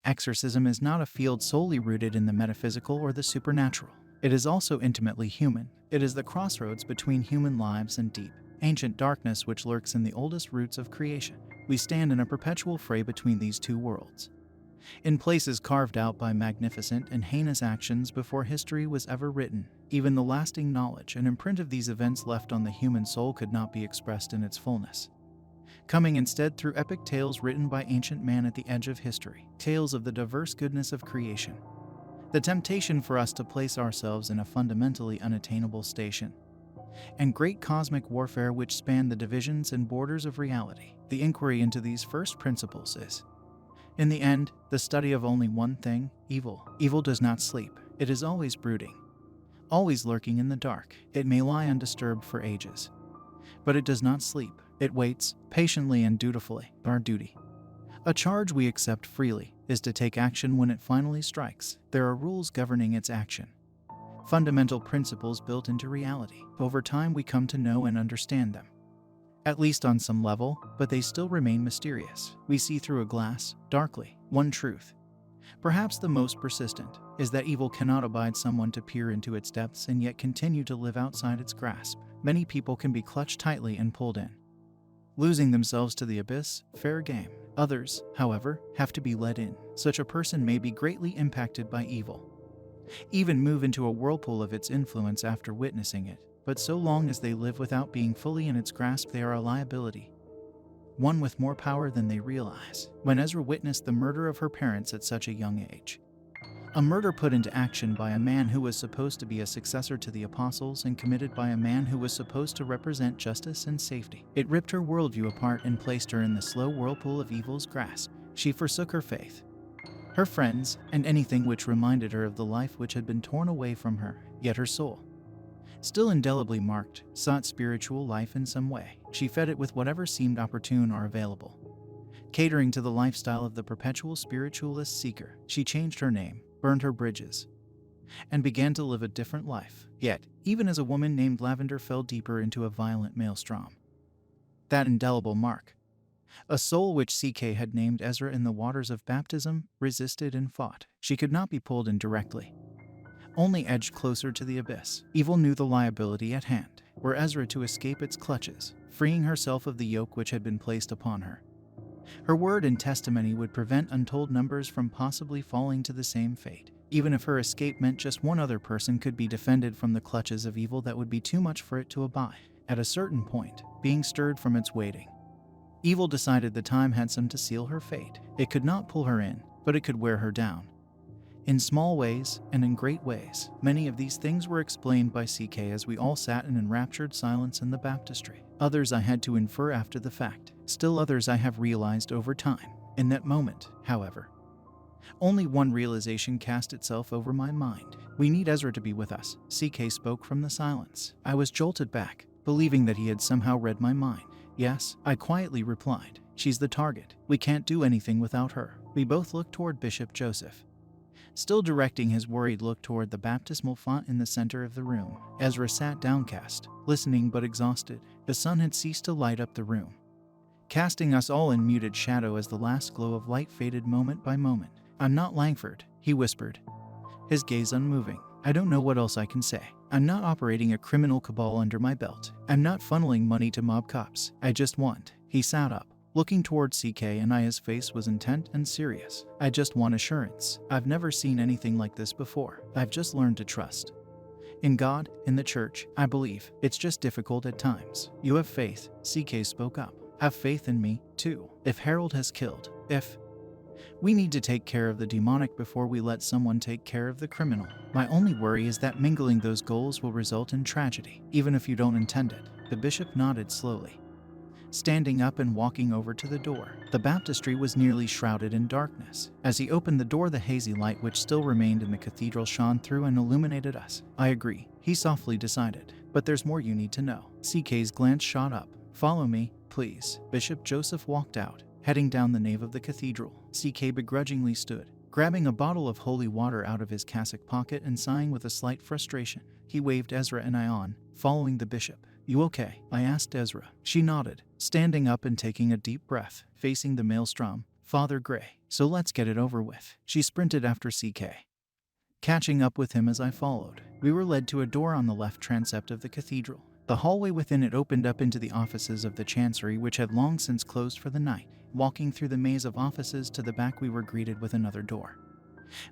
Exorcism is not a field solely rooted in the metaphysical or the supernatural. It is also intimately human. It is the crossroads between human lives and deep, ancient darkness which lurks in the oldest roots of creation. We stand in a perpetual fray between these two worlds, in places carved out by magnificent and heinous actions before history was ever written. Even the lasting knowledge and imprint of these events left on the human soul could not be expressed in its fullness, coming instead through epic tales written by ancient man at the edge of history, tales of the diverse goodness of creation. The temptation for us to place ourselves in a fundamentally unattainable station, and great cosmic warfare which span the divisions and borders of reality. The inquiry into these first principles is, in the end, the study of only one thing: evil. Evil does not sleep. It is always brooding, always lurking in the dark. It may lie undisturbed for ages, but it does not sleep. It waits, patiently and dutifully. Our duty, a charge we accept freely, is to take action when it finally strikes. There are rules governing its action, fundamental principles built into reality. Over time we come to know and understand them, at least on some level, but they still remain mysterious. We see through a glass, darkly. One truth, perhaps the most persistent, is that evil cannot abide someone to peer into its depths and yet continue to live outside its grasp. Many people can be clutched tightly and pulled in, losing themselves to the abyss. Fair game. Others, however, have to be led in. Such a person may be greatly impacted by evil, even move into a whirlpool of its influence after witnessing it. But so long as they live without being fully in its grasp, they are a liability, one with more power than they realize. When Ezra witnessed the murder of her parents at such a young age, a murder put into action by a man who was supposed to be a successor to the apostles and committed by a man who was supposed to represent justice and safety, it ripped her worldview apart and placed her in the slow whirlpool of evil's grasp. She forsook her faith, her friends, and anything which reminded her of the life which had been torn away from her. Yet her soul, still indelibly marked, sought spiritual life in some way. She fed it with whatever seemed opportune or available, catering to the lifestyle of the perpetual spiritualist seeker. She changed her name, burned her bridges, and began to live a different life. Yet, even as a woman named Lavender fell deeper into a violent maelstrom, that indelible mark, a soul which CK had named Ezra in the waters of baptism, resisted and fought. She could not be pulled in directly, only edged closer to the abyss. Evil knew the liability at hand, were Ezra to escape its clutches, freeing herself of the yoke which had been placed upon her. Her word and testimony would prevent untold numbers from possibly falling to the same fate. Even if her escape meant just one other person could be defended from the clutches of evil, that would be too much for it to abide. At a certain point, being stirred from its waiting, evil decided the time had come to seal her fate. It could not pull her in, but it could wear her down, in small ways and in great ways. Many of these things were explained by CK as we all sat in enraptured silence in the baptistry. Others I had to infer after the fact. Still others I have realized over time. In that moment, however, only one realization cast itself over my mind. We need Ezra to be with us. CK spoke from the silence. I was jolted back, believing that he had somehow read my mind. Yes, I quietly replied. She's the target. We can't do anything without her. We both looked toward Bishop Joseph, still directing his worried look toward the baptismal font in the center of the room. Ezra sat downcast, listening but exhausted. The sun had ceased to light up the room, casting us all in muted shadow as the last glow of light faded moment by moment. I'm not Langford, he whispered, his gaze unmoving. I don't know what else I can say. I'm not operating a criminal cabal under my belt. I'm not funneling money to mob cops. I just want. He sat up, looking toward CK, and his face was intent and serious. I just want assurance. I've never seen anything like this before. I've just learned to trust in God, in the church. I believe. It's just difficult at times. You have faith, CK spoke up. Have faith in me, too. If Harold has killed, if we need to take care of the demonic before we let someone take care of the criminal. My only worry is that mingling those goals will result in tragedy, even if you don't intend it. The bishop nodded slowly, standing up and walking over to the door. The baptistry was nearly shrouded in darkness. As he opened the door, the hazy light which still remained in the cathedral shone through and illuminated us. I agree, he softly decided, but there's more you need to know. CK's glance shot up. Follow me, please. Bishop Joseph walked out, heading down the nave of the cathedral. CK begrudgingly stood, grabbing a bottle of holy water out of his cassock pocket and sighing with a slight frustration. He waved Ezra and I on, following the bishop. You okay? I asked Ezra. She nodded, standing up and taking a deep breath, facing the maelstrom. Father Gray, so let's get it over with. She sprinted after CK, catching up with him as I followed. We were led to a door on the left transept of the cathedral. The hallway within it opened up into the offices of the chancery, which had long since closed for the night. Walking through the maze of offices to the back, we were greeted with another door,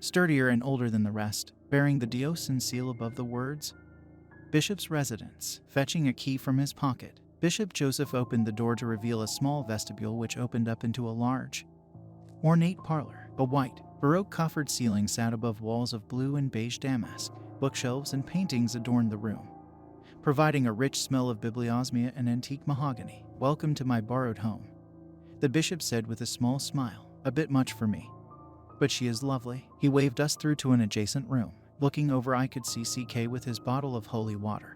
sturdier and older than the rest, bearing the diocesan seal above the words, Bishop's Residence. Fetching a key from his pocket, Bishop Joseph opened the door to reveal a small vestibule which opened up into a large, ornate parlor. A white, Baroque coffered ceiling sat above walls of blue and beige damask. Bookshelves and paintings adorned the room, providing a rich smell of bibliosmia and antique mahogany. "Welcome to my borrowed home," the bishop said with a small smile. "A bit much for me, but she is lovely." He waved us through to an adjacent room. Looking over, I could see CK with his bottle of holy water,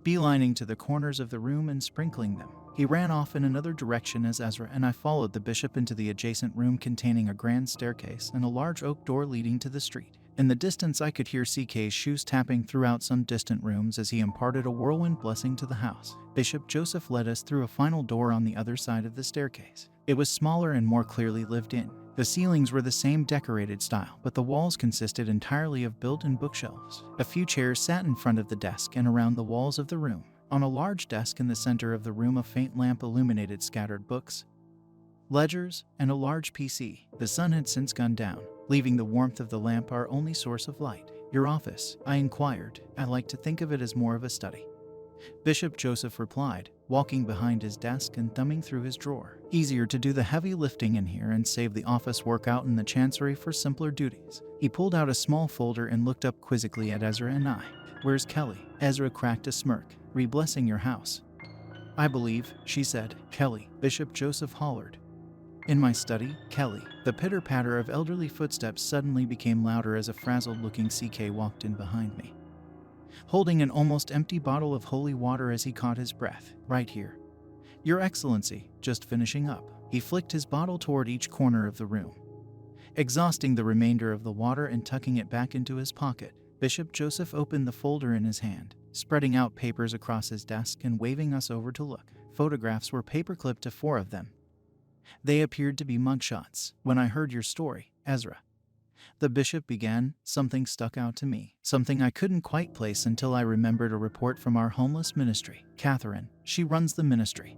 beelining to the corners of the room and sprinkling them. He ran off in another direction as Ezra and I followed the bishop into the adjacent room containing a grand staircase and a large oak door leading to the street. In the distance, I could hear CK's shoes tapping throughout some distant rooms as he imparted a whirlwind blessing to the house. Bishop Joseph led us through a final door on the other side of the staircase. It was smaller and more clearly lived in. The ceilings were the same decorated style, but the walls consisted entirely of built-in bookshelves. A few chairs sat in front of the desk and around the walls of the room. On a large desk in the center of the room, a faint lamp illuminated scattered books, ledgers, and a large PC. The sun had since gone down, leaving the warmth of the lamp our only source of light. "Your office?" I inquired. "I like to think of it as more of a study," Bishop Joseph replied, walking behind his desk and thumbing through his drawer. "Easier to do the heavy lifting in here and save the office work out in the chancery for simpler duties." He pulled out a small folder and looked up quizzically at Ezra and I. "Where's Kelly?" Ezra cracked a smirk. "Re-blessing your house, I believe," she said. "Kelly," Bishop Joseph hollered. "In my study, Kelly." The pitter-patter of elderly footsteps suddenly became louder as a frazzled-looking CK walked in behind me, holding an almost empty bottle of holy water as he caught his breath. "Right here, Your Excellency, just finishing up." He flicked his bottle toward each corner of the room, exhausting the remainder of the water and tucking it back into his pocket. Bishop Joseph opened the folder in his hand, spreading out papers across his desk and waving us over to look. Photographs were paperclipped to 4 of them. They appeared to be mugshots. "When I heard your story, Ezra," the bishop began, "something stuck out to me. Something I couldn't quite place until I remembered a report from our homeless ministry. Catherine, she runs the ministry.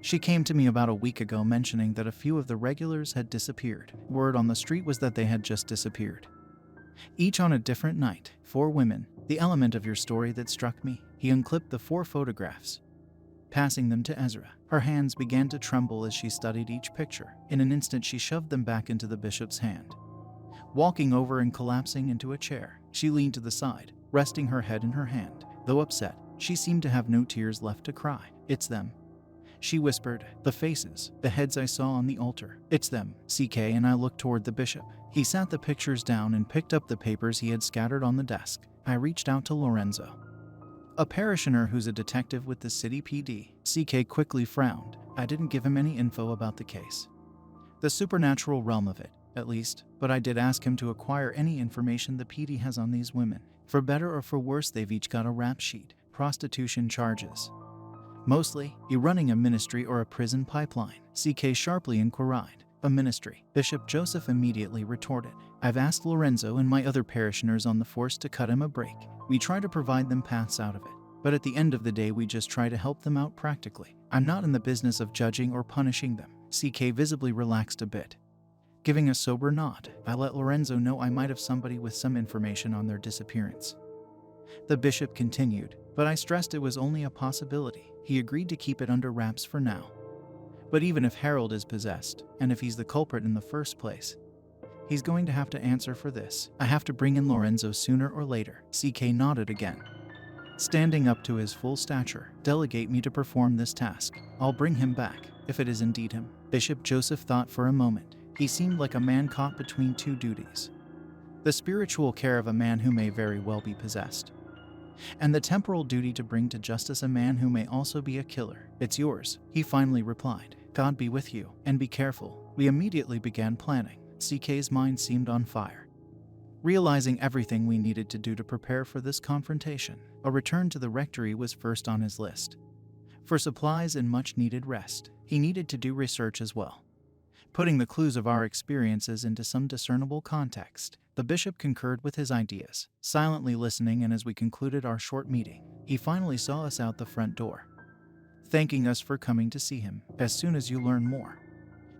She came to me about a week ago mentioning that a few of the regulars had disappeared. Word on the street was that they had just disappeared, each on a different night. 4 women. The element of your story that struck me." He unclipped the 4 photographs, passing them to Ezra. Her hands began to tremble as she studied each picture. In an instant, she shoved them back into the bishop's hand. Walking over and collapsing into a chair, she leaned to the side, resting her head in her hand. Though upset, she seemed to have no tears left to cry. "It's them," she whispered. "The faces, the heads I saw on the altar. It's them." CK and I looked toward the bishop. He sat the pictures down and picked up the papers he had scattered on the desk. I reached out to Lorenzo, a parishioner who's a detective with the city PD. CK quickly frowned. I didn't give him any info about the case, the supernatural realm of it, at least, but I did ask him to acquire any information the PD has on these women. For better or for worse, they've each got a rap sheet. Prostitution charges, mostly. You running a ministry or a prison pipeline?" CK sharply inquired. "A ministry," Bishop Joseph immediately retorted. "I've asked Lorenzo and my other parishioners on the force to cut him a break. We try to provide them paths out of it, but at the end of the day we just try to help them out practically. I'm not in the business of judging or punishing them." CK visibly relaxed a bit, giving a sober nod. "I let Lorenzo know I might have somebody with some information on their disappearance," the bishop continued, "but I stressed it was only a possibility. He agreed to keep it under wraps for now. But even if Harold is possessed, and if he's the culprit in the first place, he's going to have to answer for this. I have to bring in Lorenzo sooner or later." CK nodded again, standing up to his full stature. "Delegate me to perform this task. I'll bring him back, if it is indeed him." Bishop Joseph thought for a moment. He seemed like a man caught between 2 duties: the spiritual care of a man who may very well be possessed, and the temporal duty to bring to justice a man who may also be a killer. "It's yours," he finally replied. "God be with you, and be careful." We immediately began planning. CK's mind seemed on fire, realizing everything we needed to do to prepare for this confrontation. A return to the rectory was first on his list, for supplies and much-needed rest. He needed to do research as well, Putting the clues of our experiences into some discernible context, the bishop concurred with his ideas, silently listening, and as we concluded our short meeting, he finally saw us out the front door, thanking us for coming to see him. As soon as you learn more,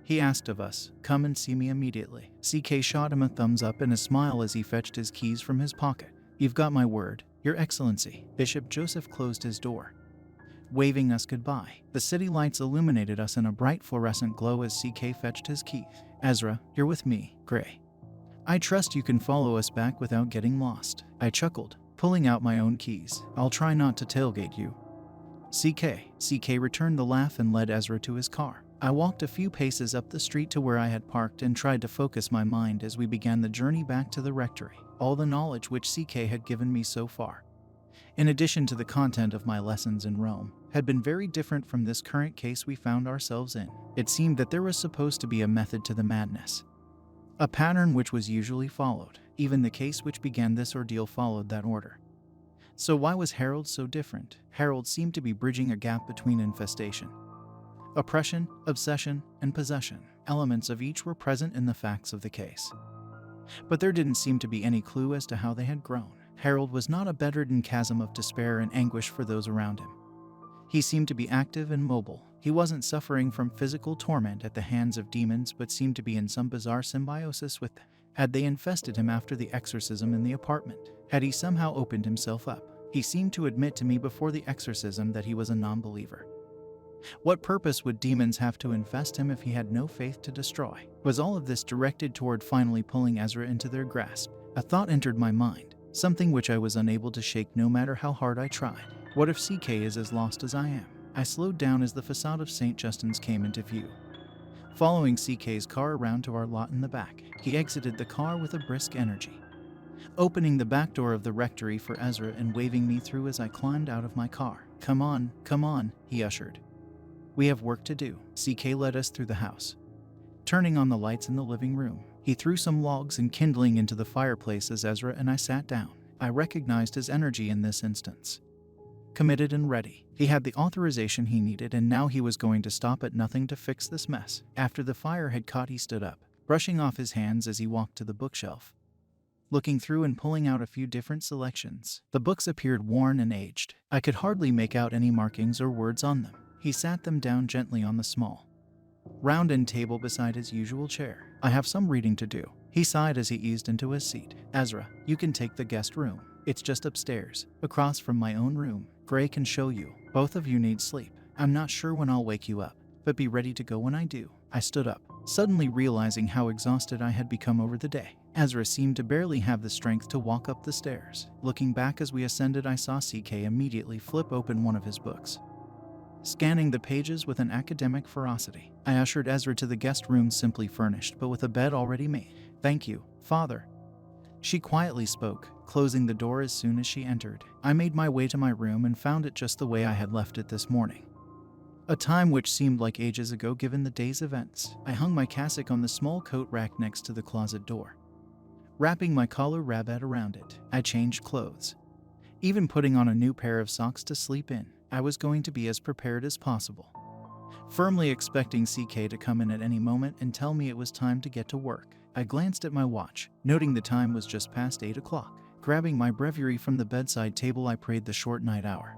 he asked of us, come and see me immediately. CK shot him a thumbs up and a smile as he fetched his keys from his pocket. You've got my word, Your Excellency. Bishop Joseph closed his door, waving us goodbye. The city lights illuminated us in a bright fluorescent glow as CK fetched his keys. Ezra, you're with me, Gray. I trust you can follow us back without getting lost. I chuckled, pulling out my own keys. I'll try not to tailgate you. CK returned the laugh and led Ezra to his car. I walked a few paces up the street to where I had parked and tried to focus my mind as we began the journey back to the rectory. All the knowledge which CK had given me so far, in addition to the content of my lessons in Rome, had been very different from this current case we found ourselves in. It seemed that there was supposed to be a method to the madness, a pattern which was usually followed. Even the case which began this ordeal followed that order. So why was Harold so different? Harold seemed to be bridging a gap between infestation, oppression, obsession, and possession. Elements of each were present in the facts of the case, but there didn't seem to be any clue as to how they had grown. Harold was not a bedridden chasm of despair and anguish for those around him. He seemed to be active and mobile. He wasn't suffering from physical torment at the hands of demons, but seemed to be in some bizarre symbiosis with them. Had they infested him after the exorcism in the apartment? Had he somehow opened himself up? He seemed to admit to me before the exorcism that he was a non-believer. What purpose would demons have to infest him if he had no faith to destroy? Was all of this directed toward finally pulling Ezra into their grasp? A thought entered my mind, something which I was unable to shake no matter how hard I tried. What if CK is as lost as I am? I slowed down as the facade of St. Justin's came into view. Following CK's car around to our lot in the back, he exited the car with a brisk energy, opening the back door of the rectory for Ezra and waving me through as I climbed out of my car. Come on, he ushered. We have work to do. CK led us through the house, turning on the lights in the living room. He threw some logs and kindling into the fireplace as Ezra and I sat down. I recognized his energy in this instance. Committed and ready. He had the authorization he needed, and now he was going to stop at nothing to fix this mess. After the fire had caught, he stood up, brushing off his hands as he walked to the bookshelf, looking through and pulling out a few different selections. The books appeared worn and aged. I could hardly make out any markings or words on them. He sat them down gently on the small, round end table beside his usual chair. I have some reading to do. He sighed as he eased into his seat. Ezra, you can take the guest room. It's just upstairs, across from my own room. Gray can show you. Both of you need sleep. I'm not sure when I'll wake you up, but be ready to go when I do. I stood up, suddenly realizing how exhausted I had become over the day. Ezra seemed to barely have the strength to walk up the stairs. Looking back as we ascended, I saw CK immediately flip open one of his books, scanning the pages with an academic ferocity. I ushered Ezra to the guest room, simply furnished, but with a bed already made. Thank you, Father, she quietly spoke, closing the door as soon as she entered. I made my way to my room and found it just the way I had left it this morning, a time which seemed like ages ago given the day's events. I hung my cassock on the small coat rack next to the closet door, wrapping my collar rabat around it. I changed clothes, even putting on a new pair of socks to sleep in. I was going to be as prepared as possible, firmly expecting CK to come in at any moment and tell me it was time to get to work. I glanced at my watch, noting the time was just past 8 o'clock. Grabbing my breviary from the bedside table, I prayed the short night hour,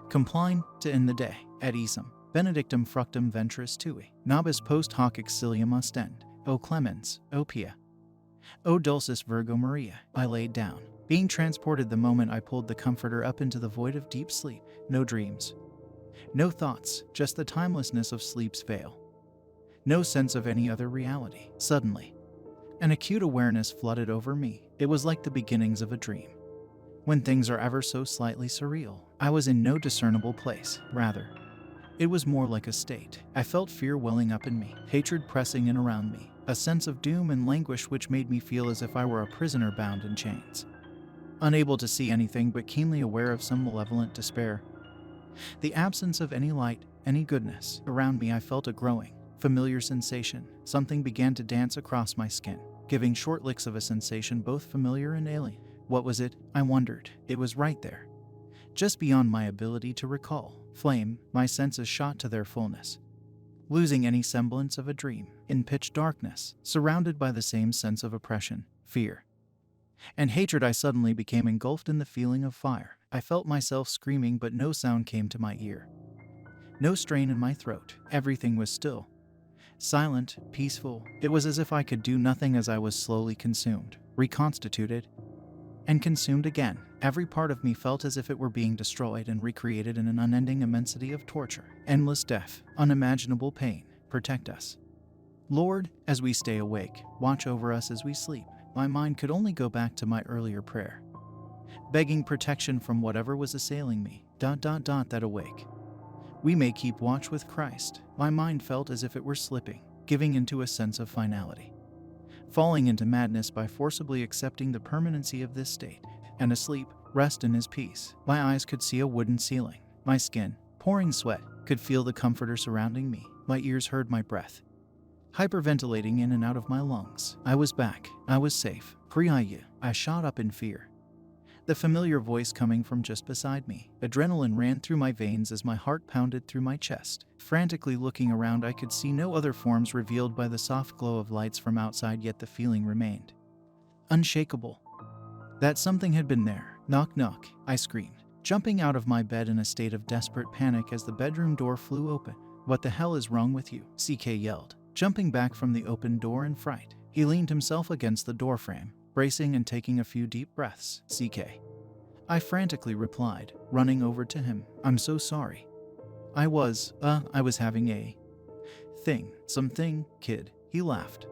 compline to end the day. Et isum, benedictum fructum ventris tui, nobis post hoc exilium ostend. O clemens, O pia, O dulcis Virgo Maria. I laid down, being transported the moment I pulled the comforter up into the void of deep sleep. No dreams, no thoughts, just the timelessness of sleep's veil. No sense of any other reality. Suddenly, an acute awareness flooded over me. It was like the beginnings of a dream, when things are ever so slightly surreal. I was in no discernible place. Rather, it was more like a state. I felt fear welling up in me, hatred pressing in around me, a sense of doom and languish which made me feel as if I were a prisoner bound in chains, unable to see anything but keenly aware of some malevolent despair. The absence of any light, any goodness. Around me I felt a growing, familiar sensation. Something began to dance across my skin, giving short licks of a sensation both familiar and alien. What was it? I wondered. It was right there, just beyond my ability to recall. Flame, my senses shot to their fullness, losing any semblance of a dream, in pitch darkness, surrounded by the same sense of oppression, fear, and hatred. I suddenly became engulfed in the feeling of fire. I felt myself screaming, but no sound came to my ear. No strain in my throat. Everything was still. Silent, peaceful. It was as if I could do nothing as I was slowly consumed, reconstituted, and consumed again. Every part of me felt as if it were being destroyed and recreated in an unending immensity of torture, endless death, unimaginable pain. Protect us, Lord, as we stay awake. Watch over us as we sleep. My mind could only go back to my earlier prayer, begging protection from whatever was assailing me. That awake we may keep watch with Christ. My mind felt as if it were slipping, giving into a sense of finality, falling into madness by forcibly accepting the permanency of this state, and asleep, rest in his peace. My eyes could see a wooden ceiling. My skin, pouring sweat, could feel the comforter surrounding me. My ears heard my breath, hyperventilating in and out of my lungs. I was back. I was safe. Free. I shot up in fear, the familiar voice coming from just beside me. Adrenaline ran through my veins as my heart pounded through my chest. Frantically looking around, I could see no other forms revealed by the soft glow of lights from outside, yet the feeling remained unshakable, that something had been there. Knock, knock, I screamed, jumping out of my bed in a state of desperate panic as the bedroom door flew open. What the hell is wrong with you? CK yelled, jumping back from the open door in fright. He leaned himself against the doorframe, bracing and taking a few deep breaths. CK, I frantically replied, running over to him. I'm so sorry. I was having a something, kid. He laughed,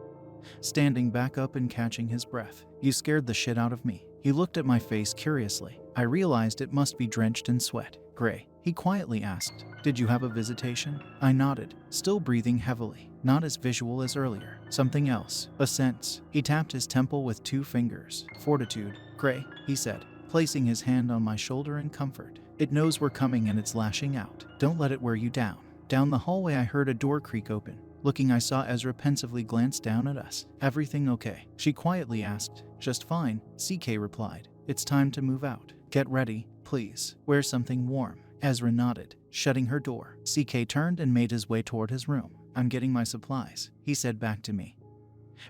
standing back up and catching his breath. You scared the shit out of me. He looked at my face curiously. I realized it must be drenched in sweat. Gray, he quietly asked, did you have a visitation? I nodded, still breathing heavily. Not as visual as earlier. Something else. A sense. He tapped his temple with 2 fingers. Fortitude. Gray, he said, placing his hand on my shoulder in comfort. It knows we're coming and it's lashing out. Don't let it wear you down. Down the hallway I heard a door creak open. Looking, I saw Ezra pensively glance down at us. Everything okay? She quietly asked. Just fine, CK replied. It's time to move out. Get ready, please. Wear something warm. Ezra nodded, shutting her door. CK turned and made his way toward his room. I'm getting my supplies, he said back to me.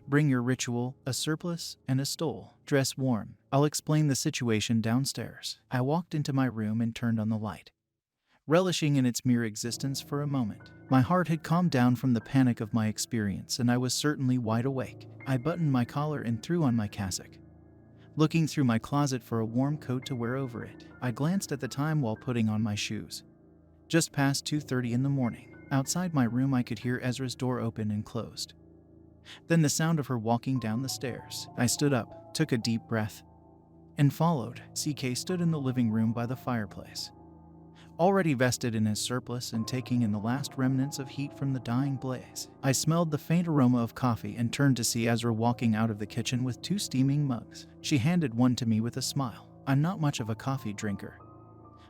Bring your ritual, a surplice, and a stole. Dress warm. I'll explain the situation downstairs. I walked into my room and turned on the light, relishing in its mere existence for a moment. My heart had calmed down from the panic of my experience, and I was certainly wide awake. I buttoned my collar and threw on my cassock, looking through my closet for a warm coat to wear over it. I glanced at the time while putting on my shoes. Just past 2:30 in the morning. Outside my room I could hear Ezra's door open and closed, then the sound of her walking down the stairs. I stood up, took a deep breath, and followed. CK stood in the living room by the fireplace, already vested in his surplice and taking in the last remnants of heat from the dying blaze. I smelled the faint aroma of coffee and turned to see Ezra walking out of the kitchen with 2 steaming mugs. She handed one to me with a smile. I'm not much of a coffee drinker,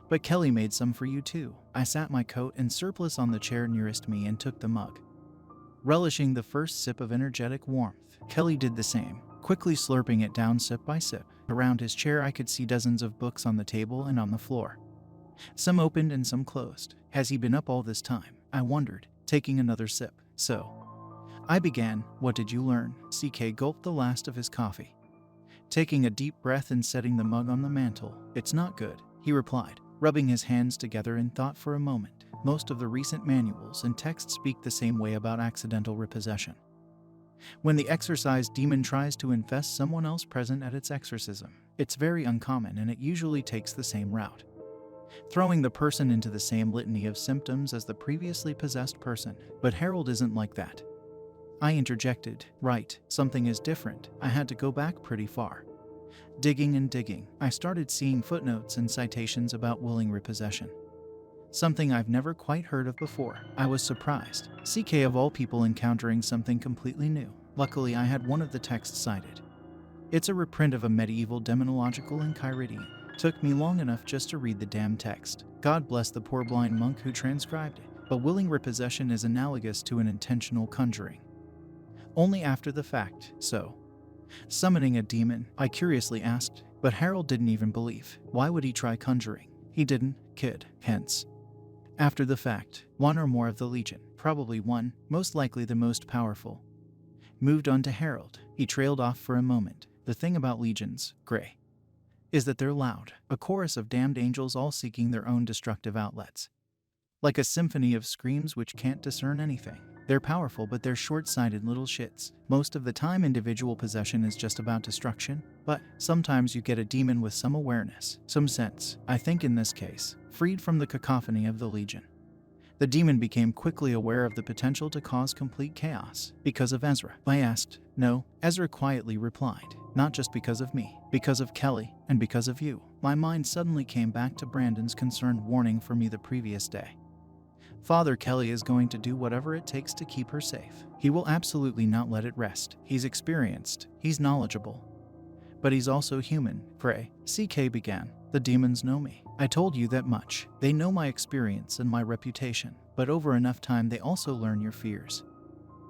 but Kelly made some for you too. I sat my coat and surplice on the chair nearest me and took the mug, relishing the first sip of energetic warmth. Kelly did the same, quickly slurping it down sip by sip. Around his chair I could see dozens of books on the table and on the floor, some opened and some closed. Has he been up all this time? I wondered, taking another sip. So I began. What did you learn? CK gulped the last of his coffee, taking a deep breath and setting the mug on the mantel. It's not good, he replied, rubbing his hands together in thought for a moment. Most of the recent manuals and texts speak the same way about accidental repossession. When the exorcised demon tries to infest someone else present at its exorcism, it's very uncommon and it usually takes the same route, throwing the person into the same litany of symptoms as the previously possessed person. But Harold isn't like that, I interjected. Right, something is different. I had to go back pretty far. Digging and digging, I started seeing footnotes and citations about willing repossession, something I've never quite heard of before. I was surprised. CK of all people encountering something completely new. Luckily, I had one of the texts cited. It's a reprint of a medieval demonological enchiridion. Took me long enough just to read the damn text. God bless the poor blind monk who transcribed it. But willing repossession is analogous to an intentional conjuring, only after the fact. So, summoning a demon? I curiously asked, but Harold didn't even believe. Why would he try conjuring? He didn't, kid. Hence, after the fact, one or more of the Legion. probably one, most likely the most powerful. Moved on to Harold. He trailed off for a moment. The thing about legions, Gray, is that they're loud, a chorus of damned angels all seeking their own destructive outlets. Like a symphony of screams which can't discern anything. They're powerful, but they're short-sighted little shits. Most of the time individual possession is just about destruction, but sometimes you get a demon with some awareness, some sense. I think in this case, freed from the cacophony of the legion. The demon became quickly aware of the potential to cause complete chaos. Because of Ezra? I asked. No, Ezra quietly replied. Not just because of me, because of Kelly, and because of you. My mind suddenly came back to Brandon's concerned warning for me the previous day. Father Kelly is going to do whatever it takes to keep her safe. He will absolutely not let it rest. He's experienced, he's knowledgeable. But he's also human. Gray, CK began. The demons know me. I told you that much. They know my experience and my reputation. But over enough time they also learn your fears.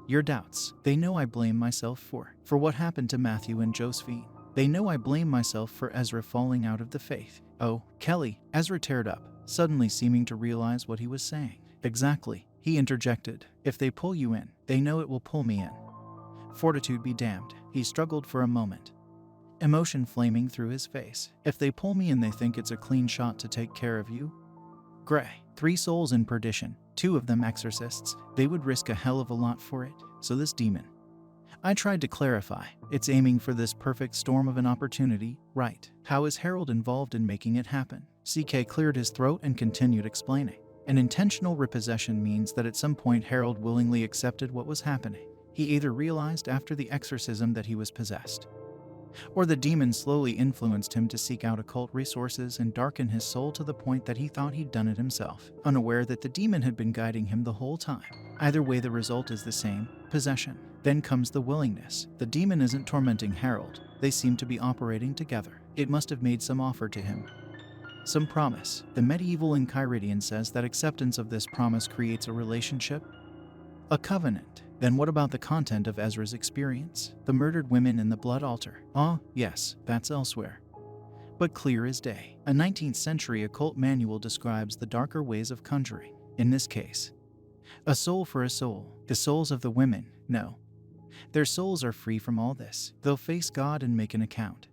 Your doubts. They know I blame myself for what happened to Matthew and Josephine. They know I blame myself for Ezra falling out of the faith. Oh, Kelly, Ezra teared up, suddenly seeming to realize what he was saying. Exactly, he interjected. If they pull you in, they know it will pull me in. Fortitude be damned. He struggled for a moment, emotion flaming through his face. If they pull me in, they think it's a clean shot to take care of you? Gray, 3 souls in perdition, 2 of them exorcists. They would risk a hell of a lot for it. So this demon. I tried to clarify. It's aiming for this perfect storm of an opportunity, right? How is Harold involved in making it happen? CK cleared his throat and continued explaining. An intentional repossession means that at some point Harold willingly accepted what was happening. He either realized after the exorcism that he was possessed, or the demon slowly influenced him to seek out occult resources and darken his soul to the point that he thought he'd done it himself, unaware that the demon had been guiding him the whole time. Either way, the result is the same, possession. Then comes the willingness. The demon isn't tormenting Harold. They seem to be operating together. It must have made some offer to him. Some promise. The medieval Enchiridion says that acceptance of this promise creates a relationship, a covenant. Then what about the content of Ezra's experience? The murdered women in the blood altar. Ah, yes, that's elsewhere. But clear as day. A 19th century occult manual describes the darker ways of conjuring. In this case, a soul for a soul. The souls of the women, no. Their souls are free from all this. They'll face God and make an account.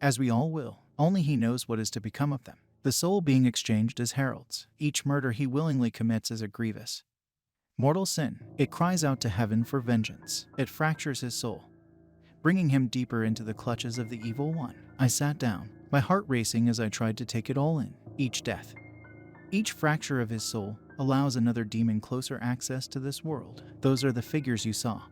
As we all will. Only he knows what is to become of them. The soul being exchanged is Harold's. Each murder he willingly commits is a grievous mortal sin. It cries out to heaven for vengeance. It fractures his soul, bringing him deeper into the clutches of the evil one. I sat down, my heart racing as I tried to take it all in. Each death, each fracture of his soul, allows another demon closer access to this world. Those are the figures you saw.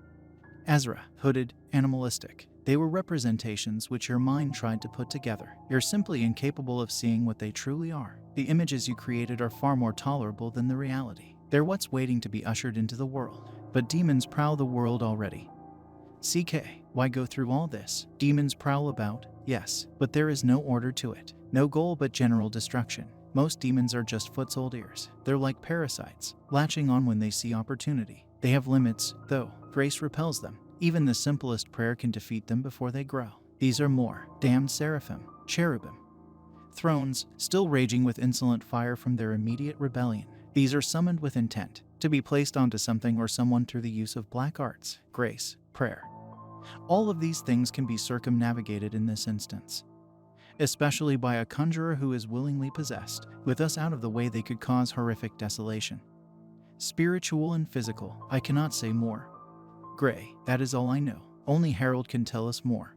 Ezra, hooded, animalistic. They were representations which your mind tried to put together. You're simply incapable of seeing what they truly are. The images you created are far more tolerable than the reality. They're what's waiting to be ushered into the world. But demons prowl the world already. CK, why go through all this? Demons prowl about, yes, but there is no order to it. No goal but general destruction. Most demons are just foot soldiers. They're like parasites, latching on when they see opportunity. They have limits, though. Grace repels them. Even the simplest prayer can defeat them before they grow. These are more damned seraphim, cherubim, thrones, still raging with insolent fire from their immediate rebellion. These are summoned with intent, to be placed onto something or someone through the use of black arts, grace, prayer. All of these things can be circumnavigated in this instance, especially by a conjurer who is willingly possessed. With us out of the way, they could cause horrific desolation. Spiritual and physical. I cannot say more. Gray, that is all I know. Only Harold can tell us more.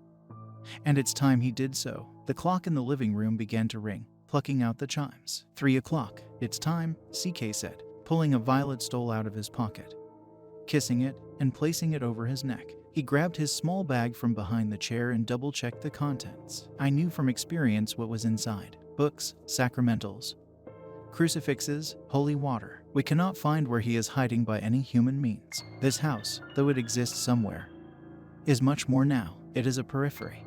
And it's time he did so. The clock in the living room began to ring, plucking out the chimes. 3 o'clock. It's time, CK said, pulling a violet stole out of his pocket, kissing it, and placing it over his neck. He grabbed his small bag from behind the chair and double-checked the contents. I knew from experience what was inside. Books, sacramentals, crucifixes, holy water. We cannot find where he is hiding by any human means. This house, though it exists somewhere, is much more now. It is a periphery,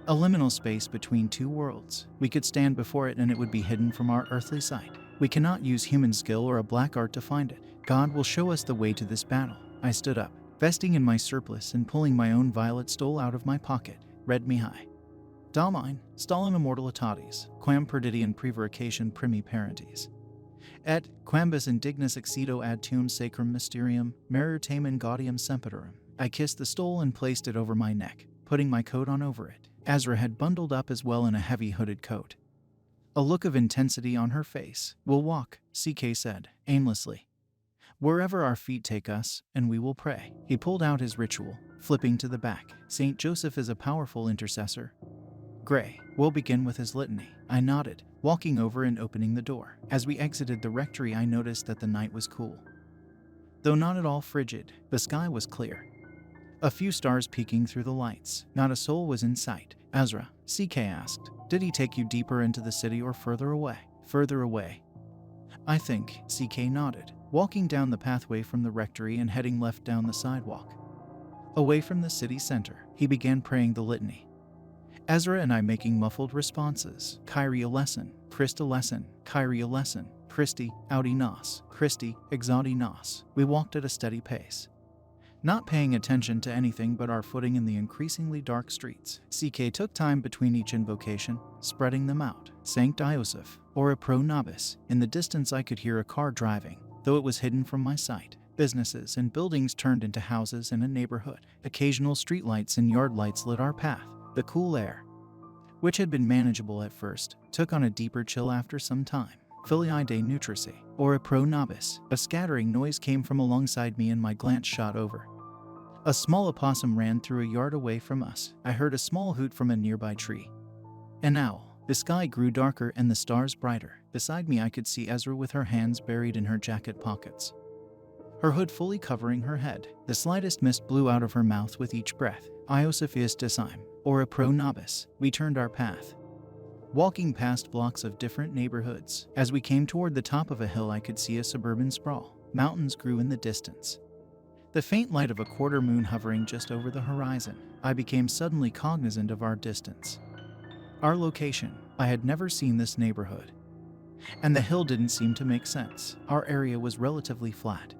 a liminal space between two worlds. We could stand before it and it would be hidden from our earthly sight. We cannot use human skill or a black art to find it. God will show us the way to this battle. I stood up, vesting in my surplice and pulling my own violet stole out of my pocket. Read me high. Domine, stallum immortalitatis, quam perdition prevarication primi parentes. Et quambus indignus exido ad tuum sacrum mysterium, meritamen gaudium sempiterum. I kissed the stole and placed it over my neck, putting my coat on over it. Ezra had bundled up as well in a heavy hooded coat. A look of intensity on her face. We'll walk, CK said, aimlessly. Wherever our feet take us, and we will pray. He pulled out his ritual, flipping to the back. Saint Joseph is a powerful intercessor. Gray, we'll begin with his litany. I nodded, walking over and opening the door. As we exited the rectory, I noticed that the night was cool. Though not at all frigid, the sky was clear. A few stars peeking through the lights. Not a soul was in sight. Ezra, CK asked, did he take you deeper into the city or further away? Further away. I think, CK nodded, walking down the pathway from the rectory and heading left down the sidewalk. Away from the city center, he began praying the litany. Ezra and I making muffled responses. Kyrie eleison, Christ eleison, Kyrie eleison, Christi, Audi nos, Christi, exaudi nos. We walked at a steady pace, not paying attention to anything but our footing in the increasingly dark streets. CK took time between each invocation, spreading them out. Sanct Ioseph, ora pro nobis. In the distance I could hear a car driving, though it was hidden from my sight. Businesses and buildings turned into houses in a neighborhood. Occasional streetlights and yard lights lit our path. The cool air, which had been manageable at first, took on a deeper chill after some time. Filii de nutrici, ora pro nobis. A scattering noise came from alongside me and my glance shot over. A small opossum ran through a yard away from us. I heard a small hoot from a nearby tree. An owl. The sky grew darker and the stars brighter. Beside me I could see Ezra with her hands buried in her jacket pockets, her hood fully covering her head. The slightest mist blew out of her mouth with each breath. Iosephius decime, ora pro nobis. We turned our path, walking past blocks of different neighborhoods. As we came toward the top of a hill I could see a suburban sprawl. Mountains grew in the distance, the faint light of a quarter moon hovering just over the horizon. I became suddenly cognizant of our distance, our location. I had never seen this neighborhood, and the hill didn't seem to make sense. Our area was relatively flat.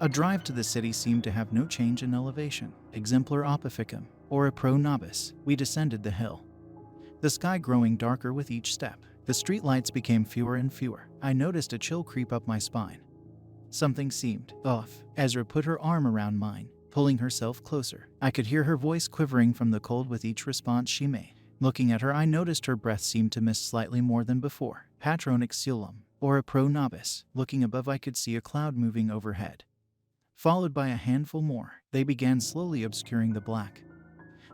A drive to the city seemed to have no change in elevation. Exemplar opificum, ora pro nobis. We descended the hill, the sky growing darker with each step. The streetlights became fewer and fewer. I noticed a chill creep up my spine. Something seemed off. Ezra put her arm around mine, pulling herself closer. I could hear her voice quivering from the cold with each response she made. Looking at her, I noticed her breath seemed to miss slightly more than before. Patron exulum, ora pro nobis. Looking above, I could see a cloud moving overhead, followed by a handful more. They began slowly obscuring the black,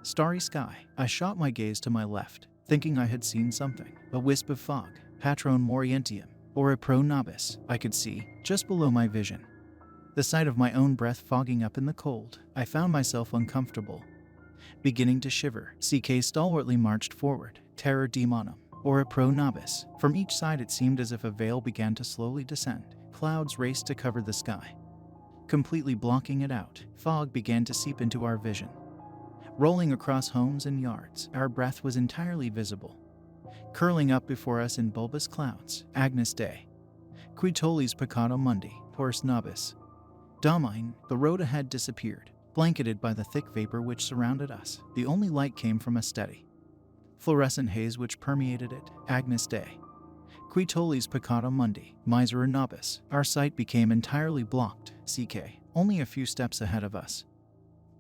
starry sky. I shot my gaze to my left, thinking I had seen something. A wisp of fog. Patron morientium, ora pro nobis. I could see, just below my vision, the sight of my own breath fogging up in the cold. I found myself uncomfortable, beginning to shiver. CK stalwartly marched forward. Terror demonum, ora pro nobis. From each side it seemed as if a veil began to slowly descend. Clouds raced to cover the sky, completely blocking it out. Fog began to seep into our vision, rolling across homes and yards. Our breath was entirely visible, curling up before us in bulbous clouds. Agnus Dei, qui tollis peccata mundi, pors nobis. Domine. The road ahead disappeared, blanketed by the thick vapor which surrounded us. The only light came from a steady, fluorescent haze which permeated it. Agnus Dei, qui tollis peccata mundi, misera nobis. Our sight became entirely blocked. CK, only a few steps ahead of us,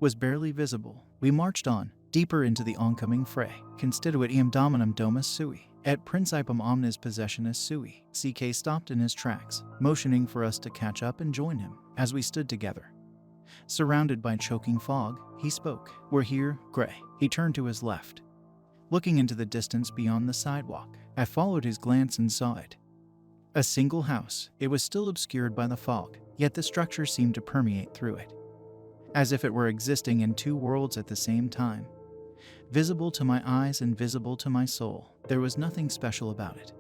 was barely visible. We marched on, deeper into the oncoming fray. Constituit eam dominum domus sui, et principum omnis possessionis sui. CK stopped in his tracks, motioning for us to catch up and join him. As we stood together, surrounded by choking fog, he spoke. We're here, Gray. He turned to his left, looking into the distance beyond the sidewalk. I followed his glance and saw it. A single house. It was still obscured by the fog, yet the structure seemed to permeate through it, as if it were existing in two worlds at the same time. Visible to my eyes and visible to my soul. There was nothing special about it,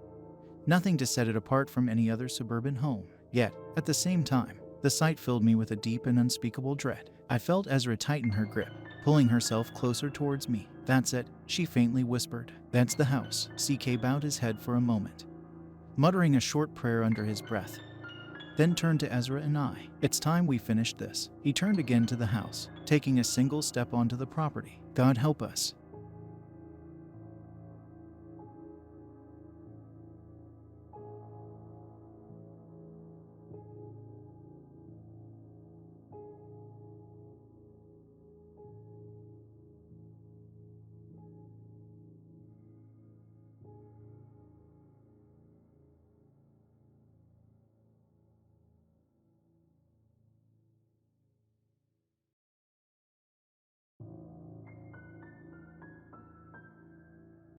nothing to set it apart from any other suburban home. Yet, at the same time, the sight filled me with a deep and unspeakable dread. I felt Ezra tighten her grip, pulling herself closer towards me. That's it, she faintly whispered. That's the house. CK bowed his head for a moment, muttering a short prayer under his breath, then turned to Ezra and I. It's time we finished this. He turned again to the house, taking a single step onto the property. God help us.